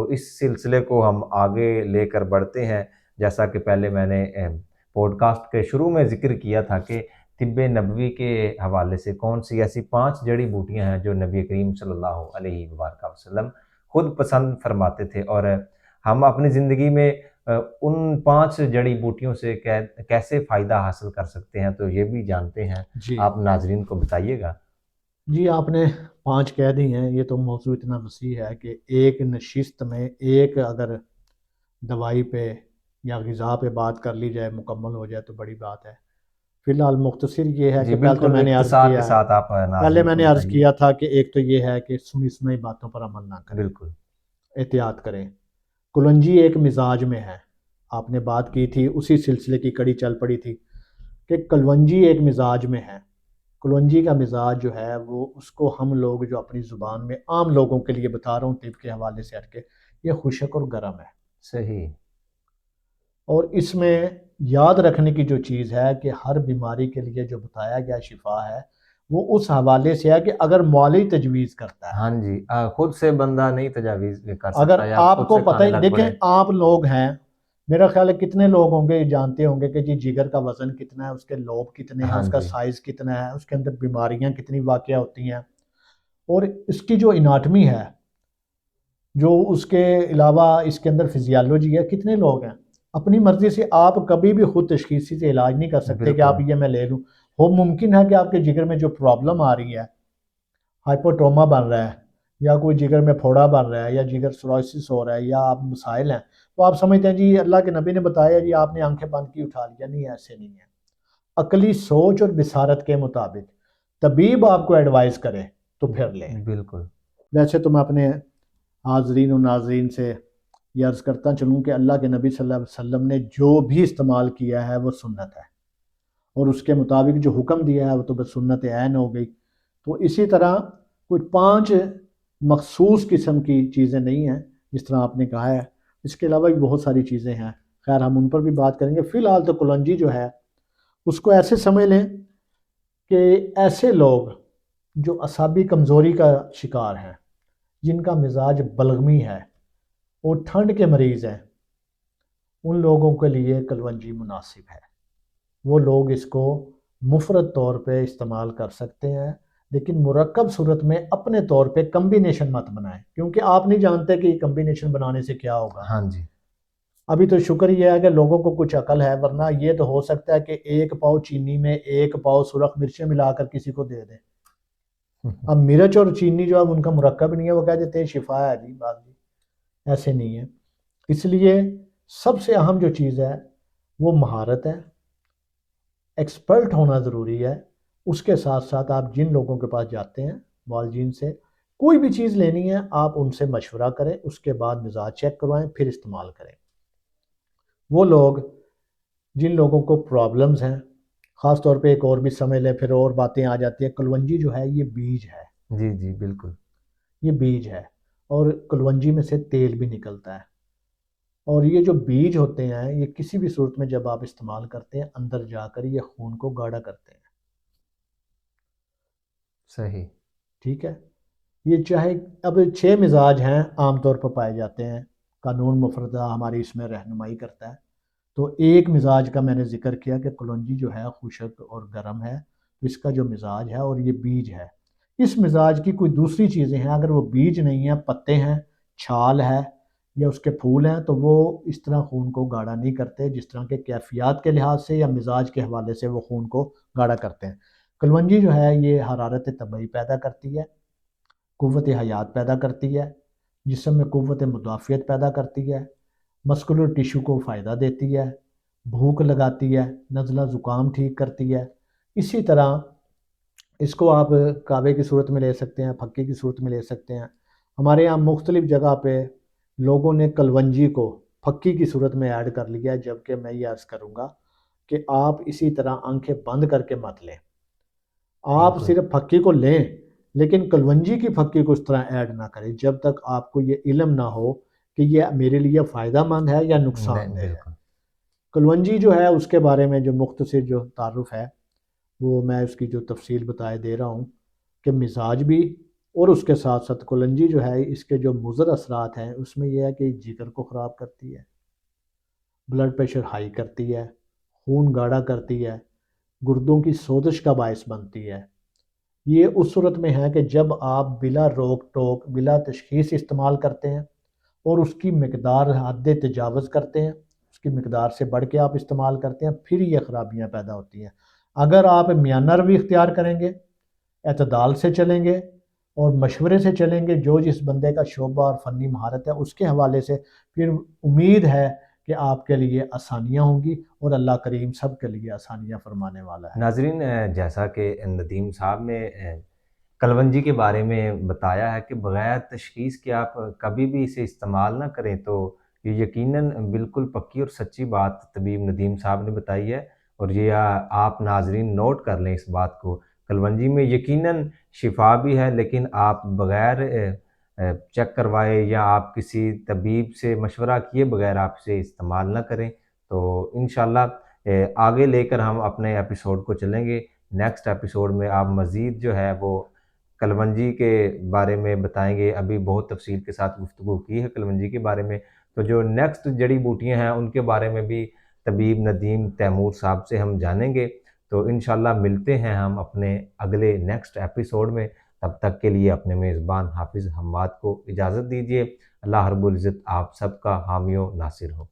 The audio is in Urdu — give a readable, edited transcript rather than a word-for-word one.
اس سلسلے کو ہم آگے لے کر بڑھتے ہیں۔ جیسا کہ پہلے میں نے پوڈ کاسٹ کے شروع میں ذکر کیا تھا کہ طب نبوی کے حوالے سے کون سی ایسی 5 جڑی بوٹیاں ہیں جو نبی کریم صلی اللہ علیہ وآلہ وسلم خود پسند فرماتے تھے، اور ہم اپنی زندگی میں ان 5 جڑی بوٹیوں سے کیسے فائدہ حاصل کر سکتے ہیں، تو یہ بھی جانتے ہیں۔ جی آپ ناظرین کو بتائیے گا۔ جی، آپ نے 5 کہہ دی ہیں۔ یہ تو موضوع اتنا وسیع ہے کہ ایک نشست میں ایک اگر دوائی پہ یا غذا پہ بات کر لی جائے، مکمل ہو جائے تو بڑی بات ہے۔ فی الحال مختصر یہ ہے جی کہ پہلے تو بالکل، میں نے عرض اختصار کے کیا ہے ساتھ آپ پہلے ناظرین میں کو نے عرض بتائیے۔ کیا تھا کہ ایک تو یہ ہے کہ سنی سنائی باتوں پر عمل نہ کریں، بالکل احتیاط کریں۔ کلونجی ایک مزاج میں ہے، آپ نے بات کی تھی، اسی سلسلے کی کڑی چل پڑی تھی کہ کلونجی ایک مزاج میں ہے۔ کلونجی کا مزاج جو ہے وہ اس کو ہم لوگ جو اپنی زبان میں عام لوگوں کے لیے بتا رہا ہوں طب کے حوالے سے ہٹ کے، یہ خشک اور گرم ہے۔ صحیح۔ اور اس میں یاد رکھنے کی جو چیز ہے کہ ہر بیماری کے لیے جو بتایا گیا شفا ہے وہ اس حوالے سے ہے کہ اگر معالج تجویز کرتا ہے، ہاں جی، خود سے بندہ نہیں تجاویز کر اگر سکتا یا آپ خود کو سے پتہ کھانے ہی لگ دیکھیں پڑے۔ آپ لوگ ہیں، میرا خیال ہے کتنے لوگ ہوں گے جانتے ہوں گے کہ جی جگر کا وزن کتنا ہے، اس کے لوب کتنے ہیں، ہاں اس کا جی سائز کتنا ہے، اس کے اندر بیماریاں کتنی واقع ہوتی ہیں، اور اس کی جو اناٹمی ہے، جو اس کے علاوہ اس کے اندر فزیالوجی ہے، کتنے لوگ ہیں اپنی مرضی سے آپ کبھی بھی خود تشخیصی سے علاج نہیں کر سکتے کہ بالکل آپ یہ میں لے لوں۔ وہ ممکن ہے کہ آپ کے جگر میں جو پرابلم آ رہی ہے، ہائپوٹوما بن رہا ہے یا کوئی جگر میں پھوڑا بن رہا ہے یا جگر سروسس ہو رہا ہے یا آپ مسائل ہیں، تو آپ سمجھتے ہیں جی اللہ کے نبی نے بتایا جی آپ نے آنکھیں بند کی اٹھا لیا۔ نہیں، ایسے نہیں ہے۔ عقلی سوچ اور بصارت کے مطابق طبیب آپ کو ایڈوائز کرے تو پھر لیں۔ بالکل ویسے تو میں اپنے حاضرین و ناظرین سے یہ عرض کرتا چلوں کہ اللہ کے نبی صلی اللہ علیہ وسلم نے جو بھی استعمال کیا ہے وہ سنت ہے، اور اس کے مطابق جو حکم دیا ہے وہ تو بس سنت عین ہو گئی۔ تو اسی طرح کوئی 5 مخصوص قسم کی چیزیں نہیں ہیں جس طرح آپ نے کہا ہے، اس کے علاوہ بھی بہت ساری چیزیں ہیں، خیر ہم ان پر بھی بات کریں گے۔ فی الحال تو کلونجی جو ہے اس کو ایسے سمجھ لیں کہ ایسے لوگ جو اعصابی کمزوری کا شکار ہیں، جن کا مزاج بلغمی ہے اور ٹھنڈ کے مریض ہیں، ان لوگوں کے لیے کلونجی مناسب ہے۔ وہ لوگ اس کو مفرد طور پہ استعمال کر سکتے ہیں، لیکن مرکب صورت میں اپنے طور پہ کمبینیشن مت بنائیں، کیونکہ آپ نہیں جانتے کہ یہ کمبینیشن بنانے سے کیا ہوگا۔ ہاں جی ابھی تو شکر یہ ہے کہ لوگوں کو کچھ عقل ہے، ورنہ یہ تو ہو سکتا ہے کہ 1 پاؤ چینی میں 1 پاؤ سرخ مرچیں ملا کر کسی کو دے دیں۔ اب مرچ اور چینی جو اب ان کا مرکب نہیں ہے، وہ کہہ دیتے ہیں شفا ہے جی، بات جی ایسے نہیں ہے۔ اس لیے سب سے اہم جو چیز ہے وہ مہارت ہے، ایکسپرٹ ہونا ضروری ہے۔ اس کے ساتھ ساتھ آپ جن لوگوں کے پاس جاتے ہیں، معالجین سے کوئی بھی چیز لینی ہے آپ ان سے مشورہ کریں، اس کے بعد مزاج چیک کروائیں، پھر استعمال کریں۔ وہ لوگ جن لوگوں کو پرابلمز ہیں، خاص طور پہ ایک اور بھی سمجھ لیں، پھر اور باتیں آ جاتی ہیں، کلونجی جو ہے یہ بیج ہے، جی جی بالکل یہ بیج ہے، اور کلونجی میں سے تیل بھی نکلتا ہے، اور یہ جو بیج ہوتے ہیں یہ کسی بھی صورت میں جب آپ استعمال کرتے ہیں اندر جا کر یہ خون کو گاڑھا کرتے ہیں۔ صحیح۔ ٹھیک ہے، یہ چاہے اب 6 مزاج ہیں عام طور پر پائے جاتے ہیں، قانون مفردہ ہماری اس میں رہنمائی کرتا ہے۔ تو ایک مزاج کا میں نے ذکر کیا کہ کلونجی جو ہے خشک اور گرم ہے، تو اس کا جو مزاج ہے اور یہ بیج ہے۔ اس مزاج کی کوئی دوسری چیزیں ہیں، اگر وہ بیج نہیں ہیں، پتے ہیں، چھال ہے یا اس کے پھول ہیں، تو وہ اس طرح خون کو گاڑھا نہیں کرتے جس طرح کے کیفیات کے لحاظ سے یا مزاج کے حوالے سے وہ خون کو گاڑھا کرتے ہیں۔ کلونجی جو ہے یہ حرارت طبعی پیدا کرتی ہے، قوت حیات پیدا کرتی ہے، جسم میں قوت مدافعت پیدا کرتی ہے، مسکولر ٹیشو کو فائدہ دیتی ہے، بھوک لگاتی ہے، نزلہ زکام ٹھیک کرتی ہے۔ اسی طرح اس کو آپ کعوے کی صورت میں لے سکتے ہیں، پھکی کی صورت میں لے سکتے ہیں۔ ہمارے یہاں مختلف جگہ پہ لوگوں نے کلونجی کو پھکی کی صورت میں ایڈ کر لیا ہے، جبکہ میں یہ عرض کروں گا کہ آپ اسی طرح آنکھیں بند کر کے مت لیں، آپ بالکل صرف پھکی کو لیں، لیکن کلونجی کی پھکی کو اس طرح ایڈ نہ کریں جب تک آپ کو یہ علم نہ ہو کہ یہ میرے لیے فائدہ مند ہے یا نقصان نہیں دہ ہے۔ بالکل کلونجی جو ہے اس کے بارے میں جو مختصر جو تعارف ہے وہ میں اس کی جو تفصیل بتائے دے رہا ہوں کہ مزاج بھی اور اس کے ساتھ ساتھ کلنجی جو ہے اس کے جو مضر اثرات ہیں اس میں یہ ہے کہ جگر کو خراب کرتی ہے، بلڈ پریشر ہائی کرتی ہے، خون گاڑھا کرتی ہے، گردوں کی سوزش کا باعث بنتی ہے۔ یہ اس صورت میں ہے کہ جب آپ بلا روک ٹوک بلا تشخیص استعمال کرتے ہیں اور اس کی مقدار حد تجاوز کرتے ہیں، اس کی مقدار سے بڑھ کے آپ استعمال کرتے ہیں، پھر یہ خرابیاں پیدا ہوتی ہیں۔ اگر آپ میانہ روی اختیار کریں گے، اعتدال سے چلیں گے اور مشورے سے چلیں گے جو جس بندے کا شعبہ اور فنی مہارت ہے اس کے حوالے سے، پھر امید ہے کہ آپ کے لیے آسانیاں ہوں گی، اور اللہ کریم سب کے لیے آسانیاں فرمانے والا ہے۔ ناظرین، جیسا کہ ندیم صاحب نے کلونجی کے بارے میں بتایا ہے کہ بغیر تشخیص کے آپ کبھی بھی اسے استعمال نہ کریں، تو یہ یقیناً بالکل پکی اور سچی بات طبیب ندیم صاحب نے بتائی ہے، اور یہ آپ ناظرین نوٹ کر لیں اس بات کو۔ کلونجی میں یقیناً شفا بھی ہے، لیکن آپ بغیر چیک کروائے یا آپ کسی طبیب سے مشورہ کیے بغیر آپ اسے استعمال نہ کریں۔ تو انشاءاللہ آگے لے کر ہم اپنے ایپیسوڈ کو چلیں گے۔ نیکسٹ ایپیسوڈ میں آپ مزید جو ہے وہ کلونجی کے بارے میں بتائیں گے۔ ابھی بہت تفصیل کے ساتھ گفتگو کی ہے کلونجی کے بارے میں، تو جو نیکسٹ جڑی بوٹیاں ہیں ان کے بارے میں بھی طبیب ندیم تیمور صاحب سے ہم جانیں گے۔ تو انشاءاللہ ملتے ہیں ہم اپنے اگلے نیکسٹ ایپیسوڈ میں۔ تب تک کے لیے اپنے میزبان حافظ حماد کو اجازت دیجیے۔ اللہ رب العزت آپ سب کا حامی و ناصر ہو۔